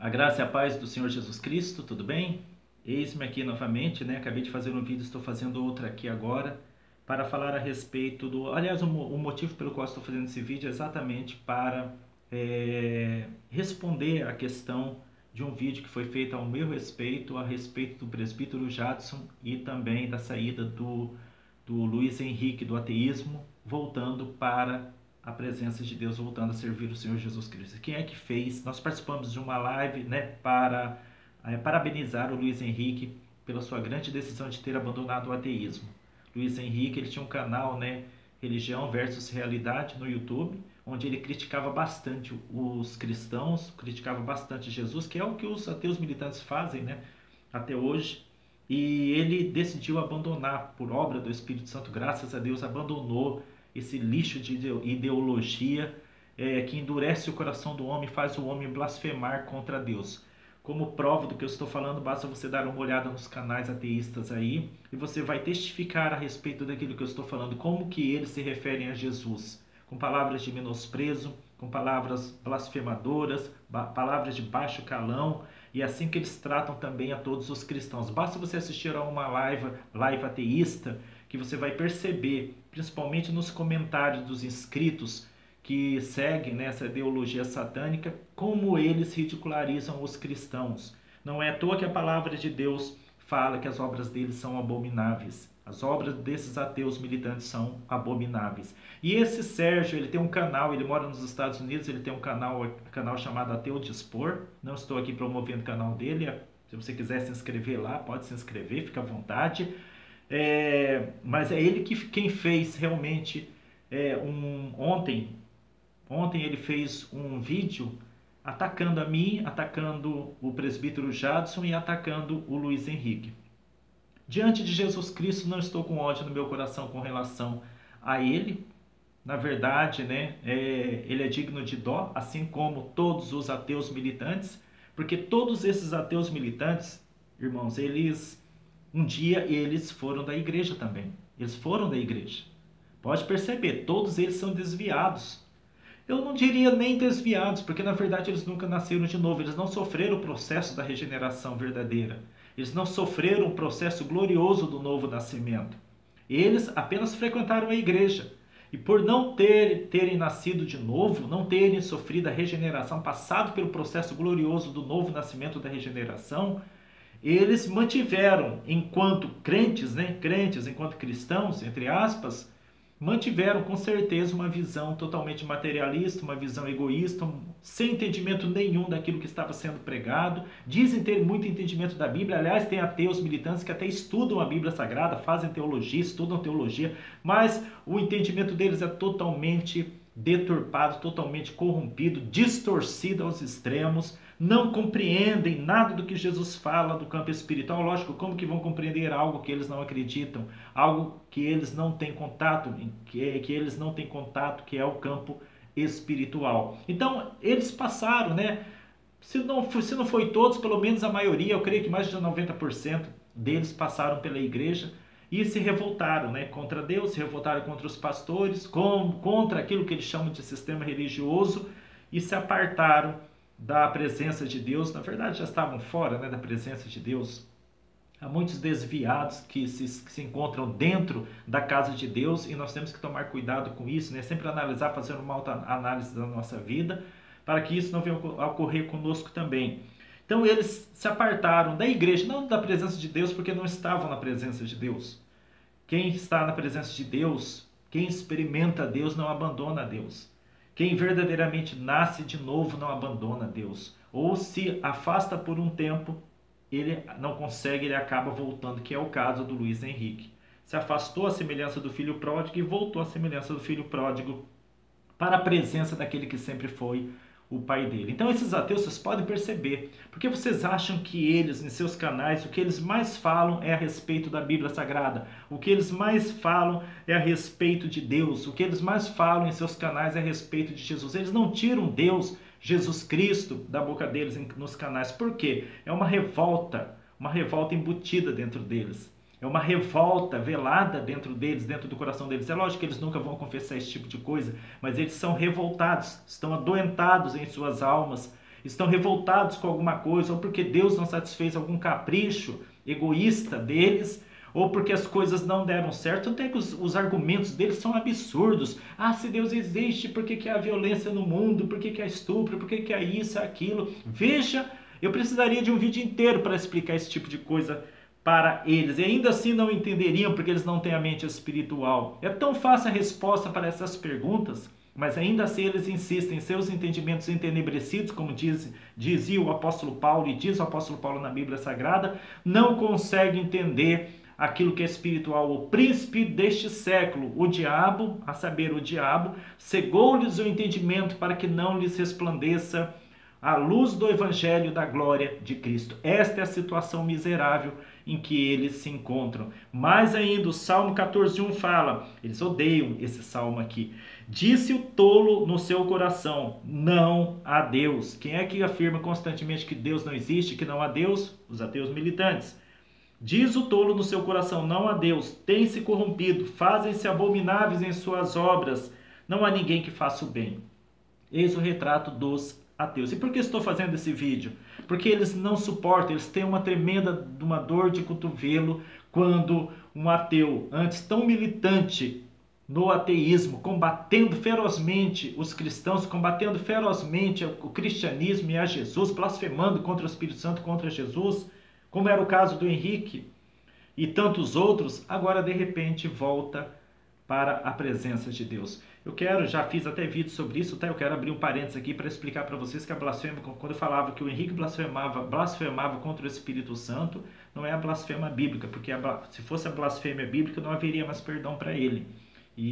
A graça e a paz do Senhor Jesus Cristo, tudo bem? Eis-me aqui novamente, né? Acabei de fazer um vídeo, estou fazendo outro aqui agora para falar a respeito do... Aliás, o motivo pelo qual estou fazendo esse vídeo é exatamente para responder a questão de um vídeo que foi feito ao meu respeito, a respeito do presbítero Jadson e também da saída do Luiz Henrique do ateísmo, voltando para a presença de Deus, voltando a servir o Senhor Jesus Cristo. Quem é que fez? Nós participamos de uma live, né, para parabenizar o Luiz Henrique pela sua grande decisão de ter abandonado o ateísmo. Luiz Henrique, ele tinha um canal, né, Religião versus Realidade, no YouTube, onde ele criticava bastante os cristãos, criticava bastante Jesus, que é o que os ateus militantes fazem, né, até hoje. E ele decidiu abandonar, por obra do Espírito Santo, graças a Deus, abandonou esse lixo de ideologia que endurece o coração do homem e faz o homem blasfemar contra Deus. Como prova do que eu estou falando, basta você dar uma olhada nos canais ateístas aí e você vai testificar a respeito daquilo que eu estou falando, como que eles se referem a Jesus, com palavras de menosprezo, com palavras blasfemadoras, palavras de baixo calão, e assim que eles tratam também a todos os cristãos. Basta você assistir a uma live ateísta que você vai perceber, principalmente nos comentários dos inscritos que seguem nessa ideologia satânica, como eles ridicularizam os cristãos. Não é à toa que a palavra de Deus fala que as obras deles são abomináveis. As obras desses ateus militantes são abomináveis. E esse Sérgio, ele tem um canal, ele mora nos Estados Unidos, ele tem um canal chamado Ateu Dispor. Não estou aqui promovendo o canal dele. Se você quiser se inscrever lá, pode se inscrever, fica à vontade. Mas é ele quem fez realmente ontem ele fez um vídeo atacando a mim, atacando o presbítero Jadson e atacando o Luiz Henrique. Diante de Jesus Cristo, não estou com ódio no meu coração com relação a ele. Na verdade, né, ele é digno de dó, assim como todos os ateus militantes, porque todos esses ateus militantes, irmãos, um dia eles foram da igreja também. Eles foram da igreja. Pode perceber, todos eles são desviados. Eu não diria nem desviados, porque na verdade eles nunca nasceram de novo. Eles não sofreram o processo da regeneração verdadeira. Eles não sofreram o processo glorioso do novo nascimento. Eles apenas frequentaram a igreja. E por não terem nascido de novo, não terem sofrido a regeneração, passado pelo processo glorioso do novo nascimento da regeneração, eles mantiveram, enquanto crentes, né, enquanto cristãos, entre aspas, mantiveram com certeza uma visão totalmente materialista, uma visão egoísta, sem entendimento nenhum daquilo que estava sendo pregado. Dizem ter muito entendimento da Bíblia, aliás, tem ateus militantes que até estudam a Bíblia Sagrada, fazem teologia, estudam teologia, mas o entendimento deles é totalmente deturpado, totalmente corrompido, distorcido aos extremos, não compreendem nada do que Jesus fala do campo espiritual. Lógico, como que vão compreender algo que eles não acreditam, algo que eles não têm contato, que eles não têm contato, que é o campo espiritual. Então, eles passaram, né? Se não foi todos, pelo menos a maioria, eu creio que mais de 90% deles passaram pela igreja e se revoltaram, né, contra Deus, se revoltaram contra os pastores, contra aquilo que eles chamam de sistema religioso e se apartaram da presença de Deus. Na verdade, já estavam fora, né, da presença de Deus. Há muitos desviados que se encontram dentro da casa de Deus e nós temos que tomar cuidado com isso, né? Sempre analisar, fazer uma autoanálise da nossa vida para que isso não venha a ocorrer conosco também. Então eles se apartaram da igreja, não da presença de Deus, porque não estavam na presença de Deus. Quem está na presença de Deus, quem experimenta Deus, não abandona Deus. Quem verdadeiramente nasce de novo não abandona Deus. Ou se afasta por um tempo, ele não consegue, ele acaba voltando, que é o caso do Luiz Henrique. Se afastou à semelhança do filho pródigo e voltou à semelhança do filho pródigo para a presença daquele que sempre foi o pai dele. Então esses ateus, vocês podem perceber, porque vocês acham que eles, em seus canais, o que eles mais falam é a respeito da Bíblia Sagrada, o que eles mais falam é a respeito de Deus, o que eles mais falam em seus canais é a respeito de Jesus. Eles não tiram Deus, Jesus Cristo, da boca deles nos canais. Por quê? É uma revolta embutida dentro deles. É uma revolta velada dentro deles, dentro do coração deles. É lógico que eles nunca vão confessar esse tipo de coisa, mas eles são revoltados, estão adoentados em suas almas estão revoltados com alguma coisa, ou porque Deus não satisfez algum capricho egoísta deles, ou porque as coisas não deram certo. Até que os argumentos deles são absurdos. Ah, se Deus existe, por que há violência no mundo? Por que há estupro? Por que há isso, aquilo? Veja, eu precisaria de um vídeo inteiro para explicar esse tipo de coisa para eles. E ainda assim não entenderiam, porque eles não têm a mente espiritual. É tão fácil a resposta para essas perguntas, mas ainda assim eles insistem em seus entendimentos entenebrecidos, como dizia o apóstolo Paulo, e diz o apóstolo Paulo na Bíblia Sagrada, não conseguem entender aquilo que é espiritual. O príncipe deste século, o diabo, a saber, o diabo, cegou-lhes o entendimento para que não lhes resplandeça a luz do evangelho da glória de Cristo. Esta é a situação miserável em que eles se encontram. Mais ainda, o Salmo 14:1 fala, eles odeiam esse salmo aqui. Disse o tolo no seu coração, não há Deus. Quem é que afirma constantemente que Deus não existe, que não há Deus? Os ateus militantes. Diz o tolo no seu coração, não há Deus, tem se corrompido, fazem-se abomináveis em suas obras, não há ninguém que faça o bem. Eis o retrato dos ateus. E por que estou fazendo esse vídeo? Porque eles não suportam, eles têm uma tremenda dor de cotovelo quando um ateu, antes tão militante no ateísmo, combatendo ferozmente os cristãos, combatendo ferozmente o cristianismo e a Jesus, blasfemando contra o Espírito Santo, contra Jesus, como era o caso do Henrique e tantos outros, agora de repente volta para a presença de Deus. Já fiz até vídeo sobre isso, tá? Eu quero abrir um parênteses aqui para explicar para vocês que a blasfêmia, quando eu falava que o Henrique blasfemava contra o Espírito Santo, não é a blasfêmia bíblica, porque se fosse a blasfêmia bíblica não haveria mais perdão para ele.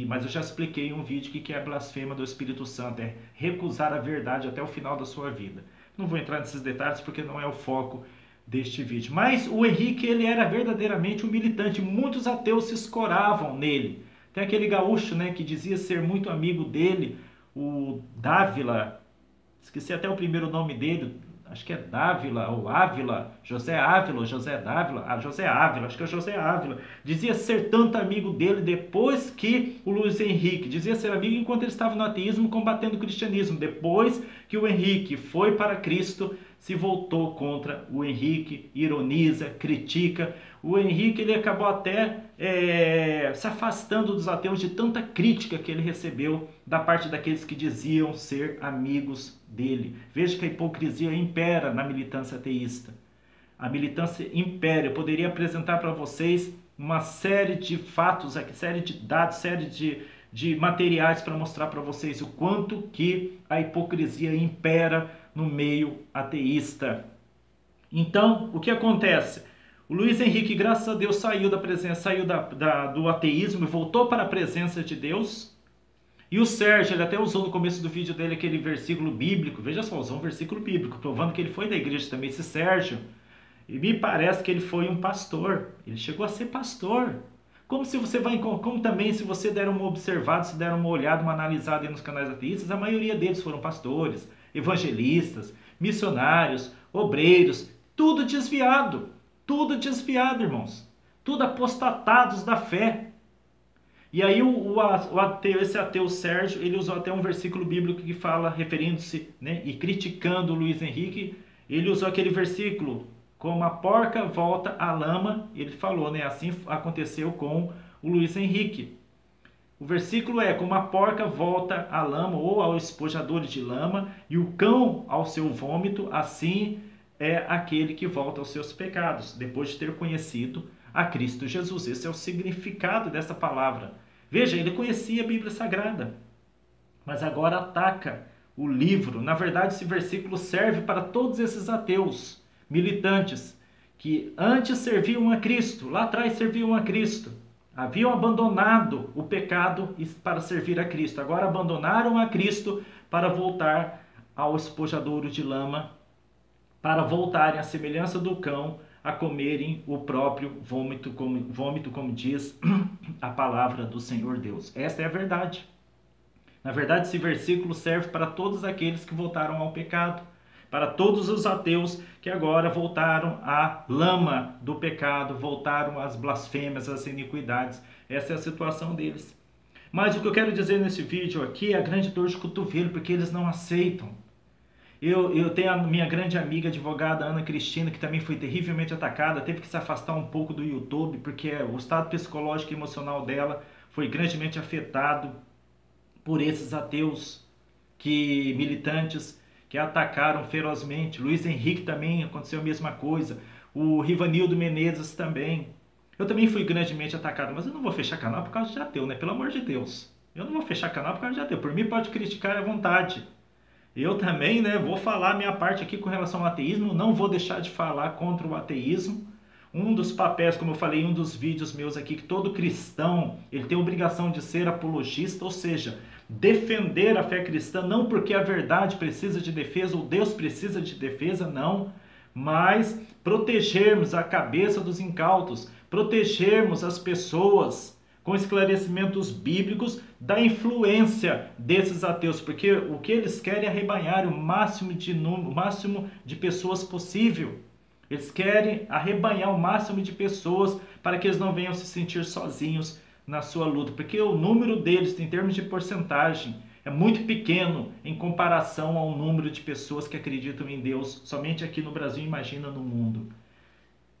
Mas eu já expliquei em um vídeo que é a blasfêmia do Espírito Santo, é recusar a verdade até o final da sua vida. Não vou entrar nesses detalhes porque não é o foco deste vídeo. Mas o Henrique, ele era verdadeiramente um militante, muitos ateus se escoravam nele. Tem aquele gaúcho, né, que dizia ser muito amigo dele, o Dávila, esqueci até o primeiro nome dele, acho que é Dávila ou Ávila, José Ávila ou José Dávila, José Ávila, acho que é José Ávila, dizia ser tanto amigo dele depois que o Luiz Henrique, dizia ser amigo enquanto ele estava no ateísmo combatendo o cristianismo, depois que o Henrique foi para Cristo, se voltou contra o Henrique, ironiza, critica. O Henrique, ele acabou até se afastando dos ateus de tanta crítica que ele recebeu da parte daqueles que diziam ser amigos dele. Veja que a hipocrisia impera na militância ateísta. A militância impera. Eu poderia apresentar para vocês uma série de fatos, série de dados, série de materiais para mostrar para vocês o quanto que a hipocrisia impera no meio ateísta. Então, o que acontece? O Luiz Henrique, graças a Deus, saiu do ateísmo e voltou para a presença de Deus. E o Sérgio, ele até usou no começo do vídeo dele aquele versículo bíblico. Veja só, usou um versículo bíblico, provando que ele foi da igreja também, esse Sérgio. E me parece que ele foi um pastor. Ele chegou a ser pastor. Como também, se você der uma observada, se der uma olhada, uma analisada aí nos canais ateístas, a maioria deles foram pastores, evangelistas, missionários, obreiros, tudo desviado, irmãos, tudo apostatados da fé. E aí esse ateu Sérgio, ele usou até um versículo bíblico que fala, referindo-se, né, e criticando o Luiz Henrique, ele usou aquele versículo, como a porca volta à lama, ele falou, né, assim aconteceu com o Luiz Henrique. O versículo é, como a porca volta à lama ou ao espojador de lama, e o cão ao seu vômito, assim é aquele que volta aos seus pecados, depois de ter conhecido a Cristo Jesus. Esse é o significado dessa palavra. Veja, ele conhecia a Bíblia Sagrada, mas agora ataca o livro. Na verdade, esse versículo serve para todos esses ateus militantes que antes serviam a Cristo, lá atrás serviam a Cristo, haviam abandonado o pecado para servir a Cristo, agora abandonaram a Cristo para voltar ao espojadouro de lama, para voltarem à semelhança do cão a comerem o próprio vômito, como diz a palavra do Senhor Deus. Essa é a verdade. Na verdade, esse versículo serve para todos aqueles que voltaram ao pecado, para todos os ateus que agora voltaram à lama do pecado, voltaram às blasfêmias, às iniquidades. Essa é a situação deles. Mas o que eu quero dizer nesse vídeo aqui é a grande dor de cotovelo, porque eles não aceitam. Eu tenho a minha grande amiga advogada Ana Cristina, que também foi terrivelmente atacada, teve que se afastar um pouco do YouTube, porque o estado psicológico e emocional dela foi grandemente afetado por esses ateus militantes que atacaram ferozmente. Luiz Henrique também aconteceu a mesma coisa. O Rivanildo Menezes também. Eu também fui grandemente atacado, mas eu não vou fechar canal por causa de ateu, né? Pelo amor de Deus. Eu não vou fechar canal por causa de ateu. Por mim pode criticar à vontade. Eu também, né, vou falar a minha parte aqui com relação ao ateísmo, não vou deixar de falar contra o ateísmo. Um dos papéis, como eu falei em um dos vídeos meus aqui, que todo cristão ele tem a obrigação de ser apologista, ou seja, defender a fé cristã, não porque a verdade precisa de defesa ou Deus precisa de defesa, não, mas protegermos a cabeça dos incautos, protegermos as pessoas com esclarecimentos bíblicos da influência desses ateus, porque o que eles querem é arrebanhar o máximo de pessoas possível. Eles querem arrebanhar o máximo de pessoas para que eles não venham se sentir sozinhos na sua luta, porque o número deles, em termos de porcentagem, é muito pequeno em comparação ao número de pessoas que acreditam em Deus, somente aqui no Brasil, imagina no mundo.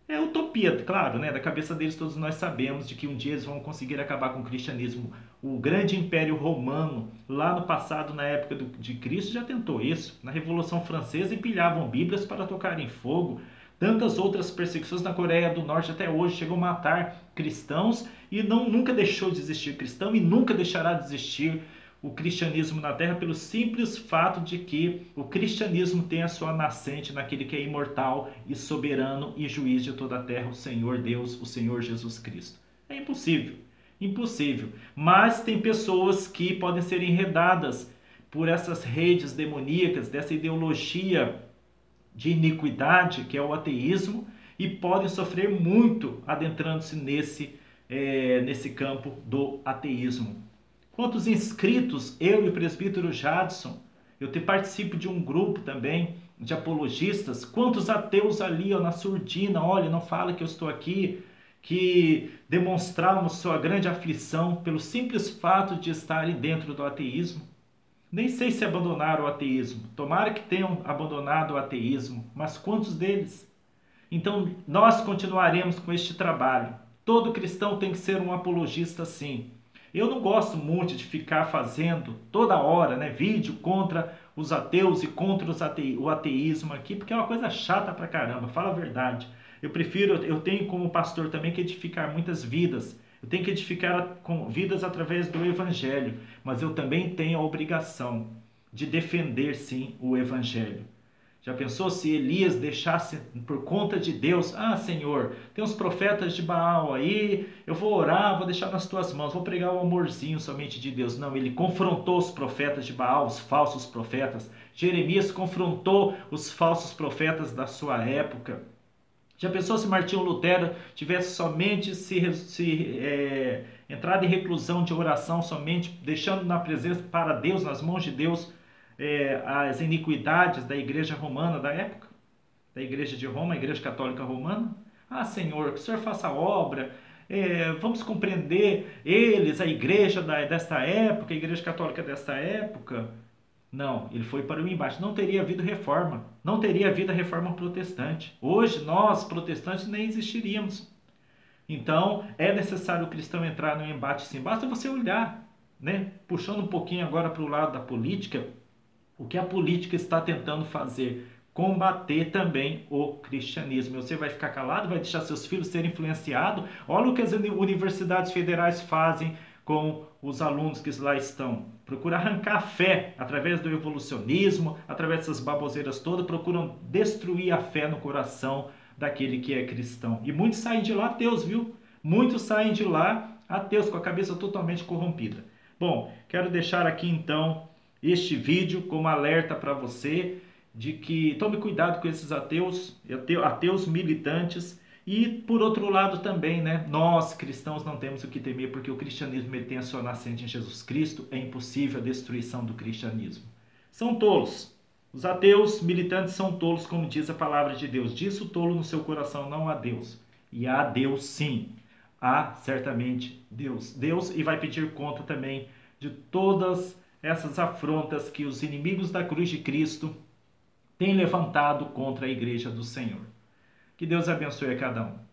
É utopia, claro, né? Da cabeça deles todos nós sabemos de que um dia eles vão conseguir acabar com o cristianismo. O grande império romano, lá no passado, na época de Cristo, já tentou isso. Na Revolução Francesa, empilhavam Bíblias para tocar em fogo. Tantas outras perseguições na Coreia do Norte até hoje chegam a matar cristãos e nunca deixou de existir cristão e nunca deixará de existir o cristianismo na Terra pelo simples fato de que o cristianismo tem a sua nascente naquele que é imortal e soberano e juiz de toda a Terra, o Senhor Deus, o Senhor Jesus Cristo. É impossível, impossível. Mas tem pessoas que podem ser enredadas por essas redes demoníacas, dessa ideologia de iniquidade que é o ateísmo e podem sofrer muito adentrando-se nesse campo do ateísmo. Quantos inscritos eu e o presbítero Jadson, eu participo de um grupo também de apologistas, quantos ateus ali ó, na surdina, olha, não fala que eu estou aqui, que demonstramos sua grande aflição pelo simples fato de estarem dentro do ateísmo. Nem sei se abandonaram o ateísmo, tomara que tenham abandonado o ateísmo, mas quantos deles? Então nós continuaremos com este trabalho. Todo cristão tem que ser um apologista sim. Eu não gosto muito de ficar fazendo toda hora, né, vídeo contra os ateus e contra o ateísmo aqui, porque é uma coisa chata pra caramba, fala a verdade. Eu tenho como pastor também que edificar muitas vidas. Eu tenho que edificar vidas através do evangelho, mas eu também tenho a obrigação de defender sim o evangelho. Já pensou se Elias deixasse por conta de Deus? Ah, Senhor, tem uns profetas de Baal aí, eu vou orar, vou deixar nas tuas mãos, vou pregar o amorzinho somente de Deus. Não, ele confrontou os profetas de Baal, os falsos profetas. Jeremias confrontou os falsos profetas da sua época. Já pensou se Martinho Lutero tivesse somente entrado em reclusão de oração, somente deixando na presença para Deus, nas mãos de Deus, as iniquidades da igreja romana da época, da igreja de Roma, a igreja católica romana? Ah, Senhor, que o Senhor faça a obra, vamos compreender eles, a igreja desta época, a igreja católica desta época. Não, ele foi para o embate. Não teria havido reforma, não teria havido a reforma protestante. Hoje nós, protestantes, nem existiríamos. Então, é necessário o cristão entrar no embate sim. Basta você olhar, né? Puxando um pouquinho agora para o lado da política, o que a política está tentando fazer? Combater também o cristianismo. Você vai ficar calado, vai deixar seus filhos serem influenciados? Olha o que as universidades federais fazem com os alunos que lá estão. Procuram arrancar a fé através do evolucionismo, através dessas baboseiras todas, procuram destruir a fé no coração daquele que é cristão. E muitos saem de lá ateus, viu? Muitos saem de lá ateus, com a cabeça totalmente corrompida. Bom, quero deixar aqui então este vídeo como alerta para você de que tome cuidado com esses ateus militantes e por outro lado também, né, nós cristãos não temos o que temer porque o cristianismo ele tem a sua nascente em Jesus Cristo, é impossível a destruição do cristianismo. São tolos. Os ateus militantes são tolos, como diz a palavra de Deus. Diz o tolo no seu coração, não há Deus. E há Deus sim. Há certamente Deus. Deus e vai pedir conta também de todas essas afrontas que os inimigos da cruz de Cristo tem levantado contra a igreja do Senhor. Que Deus abençoe a cada um.